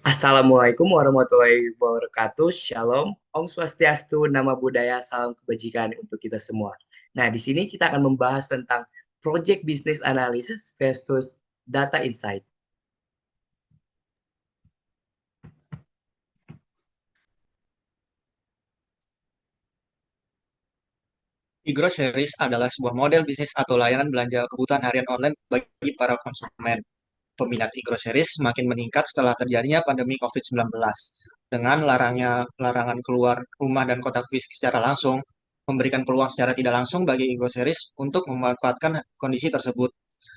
Assalamualaikum warahmatullahi wabarakatuh. Shalom, Om Swastiastu, Nama Budaya, Salam Kebajikan untuk kita semua. Nah, di sini kita akan membahas tentang Project Business Analysis versus Data Insight. E-groceries adalah sebuah model bisnis atau layanan belanja kebutuhan harian online bagi para konsumen. Peminat e-groceries semakin meningkat setelah terjadinya pandemi COVID-19. Dengan larangan keluar rumah dan kontak fisik secara langsung, memberikan peluang secara tidak langsung bagi e-groceries untuk memanfaatkan kondisi tersebut.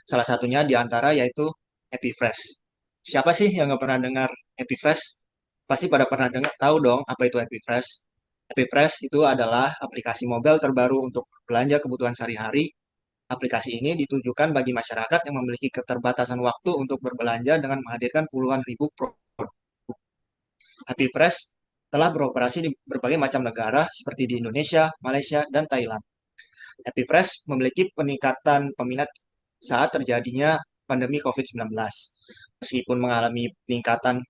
Salah satunya di antara yaitu Happy Fresh. Siapa sih yang nggak pernah dengar Happy Fresh? Pasti pada pernah dengar, tahu dong apa itu Happy Fresh. Happy Fresh itu adalah aplikasi mobile terbaru untuk belanja kebutuhan sehari-hari. Aplikasi ini ditujukan bagi masyarakat yang memiliki keterbatasan waktu untuk berbelanja dengan menghadirkan puluhan ribu produk. Happy Fresh telah beroperasi di berbagai macam negara seperti di Indonesia, Malaysia, dan Thailand. Happy Fresh memiliki peningkatan peminat saat terjadinya pandemi COVID-19. Meskipun mengalami peningkatan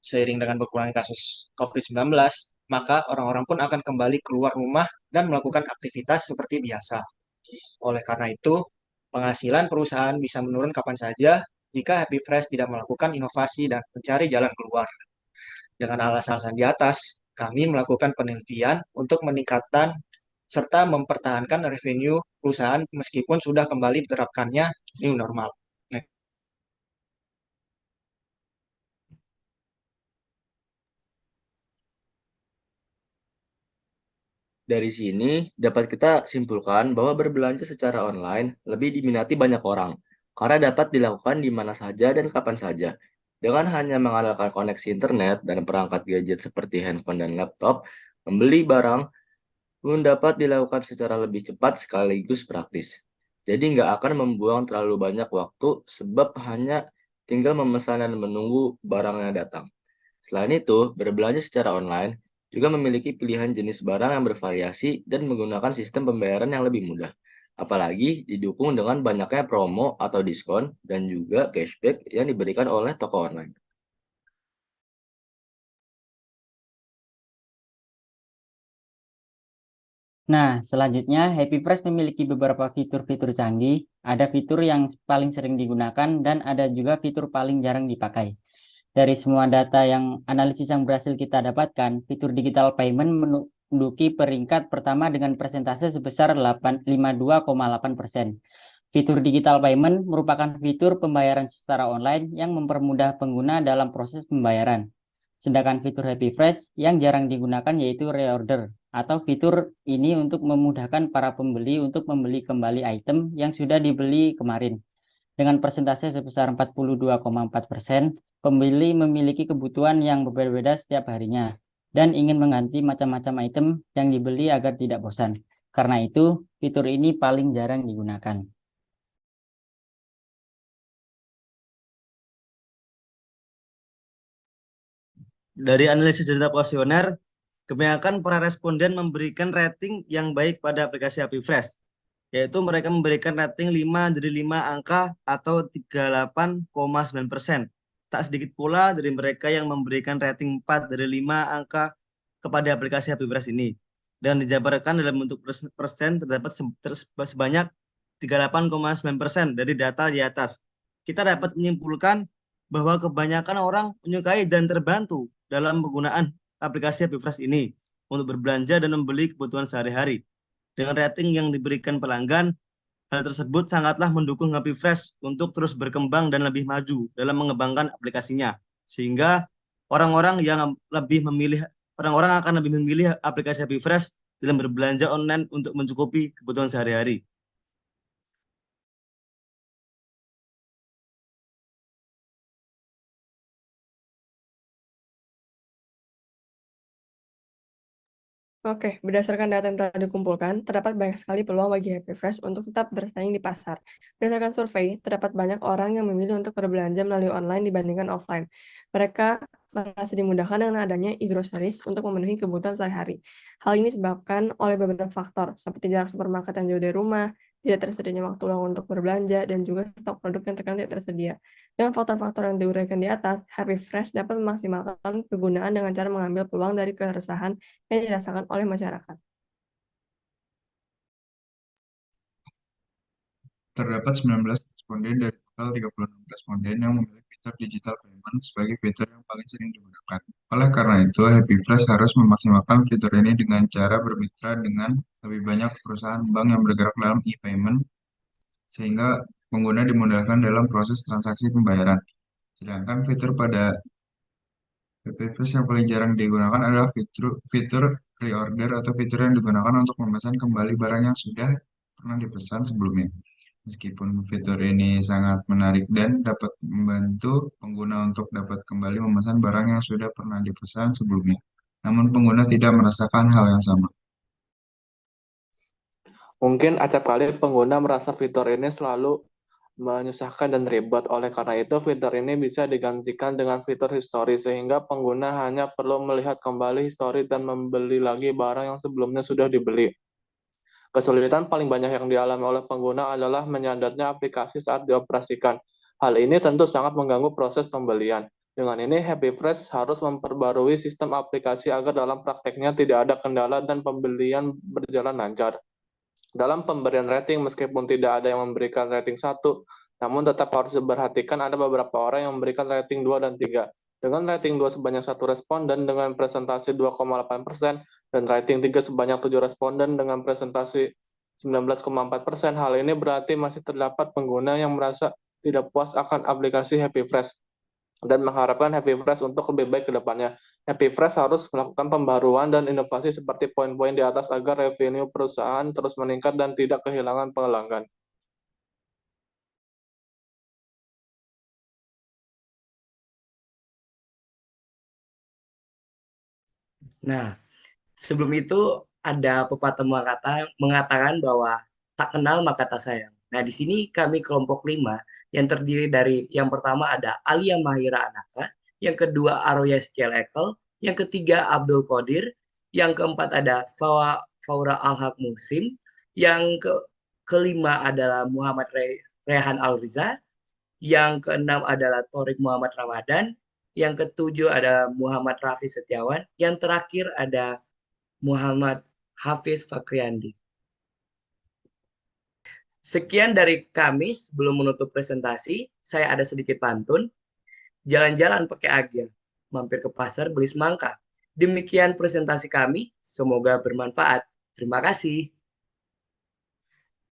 seiring dengan berkurangnya kasus COVID-19, maka orang-orang pun akan kembali keluar rumah dan melakukan aktivitas seperti biasa. Oleh karena itu, penghasilan perusahaan bisa menurun kapan saja jika Happy Fresh tidak melakukan inovasi dan mencari jalan keluar. Dengan alasan-alasan di atas, kami melakukan penelitian untuk meningkatkan serta mempertahankan revenue perusahaan meskipun sudah kembali diterapkannya new normal. Dari sini dapat kita simpulkan bahwa berbelanja secara online lebih diminati banyak orang karena dapat dilakukan di mana saja dan kapan saja. Dengan hanya mengandalkan koneksi internet dan perangkat gadget seperti handphone dan laptop, membeli barang pun dapat dilakukan secara lebih cepat sekaligus praktis. Jadi nggak akan membuang terlalu banyak waktu sebab hanya tinggal memesan dan menunggu barangnya datang. Selain itu, berbelanja secara online juga memiliki pilihan jenis barang yang bervariasi dan menggunakan sistem pembayaran yang lebih mudah. Apalagi didukung dengan banyaknya promo atau diskon dan juga cashback yang diberikan oleh toko online. Nah, selanjutnya Happy Fresh memiliki beberapa fitur-fitur canggih. Ada fitur yang paling sering digunakan dan ada juga fitur paling jarang dipakai. Dari semua data yang analisis yang berhasil kita dapatkan, fitur digital payment menduduki peringkat pertama dengan persentase sebesar 52,8%. Fitur digital payment merupakan fitur pembayaran secara online yang mempermudah pengguna dalam proses pembayaran. Sedangkan fitur Happy Fresh yang jarang digunakan yaitu reorder atau fitur ini untuk memudahkan para pembeli untuk membeli kembali item yang sudah dibeli kemarin. Dengan persentase sebesar 42,4%, pembeli memiliki kebutuhan yang berbeda-beda setiap harinya dan ingin mengganti macam-macam item yang dibeli agar tidak bosan. Karena itu, fitur ini paling jarang digunakan. Dari analisis data kuesioner, kebanyakan para responden memberikan rating yang baik pada aplikasi Happy Fresh, yaitu mereka memberikan rating 5 dari 5 angka atau 38,9%. Tak sedikit pula dari mereka yang memberikan rating 4 dari 5 angka kepada aplikasi Happy Fresh ini. Dan dijabarkan dalam bentuk persen terdapat sebanyak 38,9% dari data di atas. Kita dapat menyimpulkan bahwa kebanyakan orang menyukai dan terbantu dalam penggunaan aplikasi Happy Fresh ini untuk berbelanja dan membeli kebutuhan sehari-hari. Dengan rating yang diberikan pelanggan, hal tersebut sangatlah mendukung Happy Fresh untuk terus berkembang dan lebih maju dalam mengembangkan aplikasinya. Sehingga orang-orang yang lebih memilih orang-orang akan lebih memilih aplikasi Happy Fresh dalam berbelanja online untuk mencukupi kebutuhan sehari-hari. Oke, berdasarkan data yang telah dikumpulkan, terdapat banyak sekali peluang bagi Happy Fresh untuk tetap bersaing di pasar. Berdasarkan survei, terdapat banyak orang yang memilih untuk berbelanja melalui online dibandingkan offline. Mereka merasa dimudahkan dengan adanya e-groceries untuk memenuhi kebutuhan sehari-hari. Hal ini disebabkan oleh beberapa faktor, seperti jarak supermarket yang jauh dari rumah, tidak tersedianya waktu luang untuk berbelanja, dan juga stok produk yang terkadang tidak tersedia. Dengan faktor-faktor yang diuraikan di atas, Happy Fresh dapat memaksimalkan kegunaan dengan cara mengambil peluang dari keresahan yang dirasakan oleh masyarakat. Terdapat 19 responden dari total 36 responden yang memilih fitur digital payment sebagai fitur yang paling sering digunakan. Oleh karena itu, Happy Fresh harus memaksimalkan fitur ini dengan cara bermitra dengan lebih banyak perusahaan bank yang bergerak dalam e-payment, sehingga pengguna dimudahkan dalam proses transaksi pembayaran. Sedangkan fitur pada Happy Fresh yang paling jarang digunakan adalah fitur reorder atau fitur yang digunakan untuk memesan kembali barang yang sudah pernah dipesan sebelumnya. Meskipun fitur ini sangat menarik dan dapat membantu pengguna untuk dapat kembali memesan barang yang sudah pernah dipesan sebelumnya, namun pengguna tidak merasakan hal yang sama. Mungkin acap kali pengguna merasa fitur ini selalu menyusahkan dan ribet. Oleh karena itu, fitur ini bisa digantikan dengan fitur history, sehingga pengguna hanya perlu melihat kembali history dan membeli lagi barang yang sebelumnya sudah dibeli. Kesulitan paling banyak yang dialami oleh pengguna adalah menyandarnya aplikasi saat dioperasikan. Hal ini tentu sangat mengganggu proses pembelian. Dengan ini, Happy Fresh harus memperbarui sistem aplikasi agar dalam prakteknya tidak ada kendala dan pembelian berjalan lancar. Dalam pemberian rating, meskipun tidak ada yang memberikan rating 1, namun tetap harus diperhatikan ada beberapa orang yang memberikan rating 2 dan 3. Dengan rating 2 sebanyak 1 responden dengan presentasi 2,8%, dan rating 3 sebanyak 7 responden dengan presentasi 19,4%, hal ini berarti masih terdapat pengguna yang merasa tidak puas akan aplikasi Happy Fresh dan mengharapkan Happy Fresh untuk lebih baik ke depannya. Happy Fresh harus melakukan pembaruan dan inovasi seperti poin-poin di atas agar revenue perusahaan terus meningkat dan tidak kehilangan pelanggan. Nah, sebelum itu ada pepatah mengatakan bahwa tak kenal maka tak sayang. Nah, di sini kami kelompok 5 yang terdiri dari yang pertama ada Alia Mahira Anaka, yang kedua Aroya Ekel, yang ketiga Abdul Qadir, yang keempat ada Faura Al-Haq Musim, yang kelima adalah Muhammad Rehan Al-Riza, yang keenam adalah Torik Muhammad Ramadan, yang ketujuh ada Muhammad Rafi Setiawan, yang terakhir ada Muhammad Hafiz Fakriandi. Sekian dari kami. Sebelum menutup presentasi, saya ada sedikit pantun. Jalan-jalan pakai Agia, mampir ke pasar beli semangka. Demikian presentasi kami, semoga bermanfaat. Terima kasih.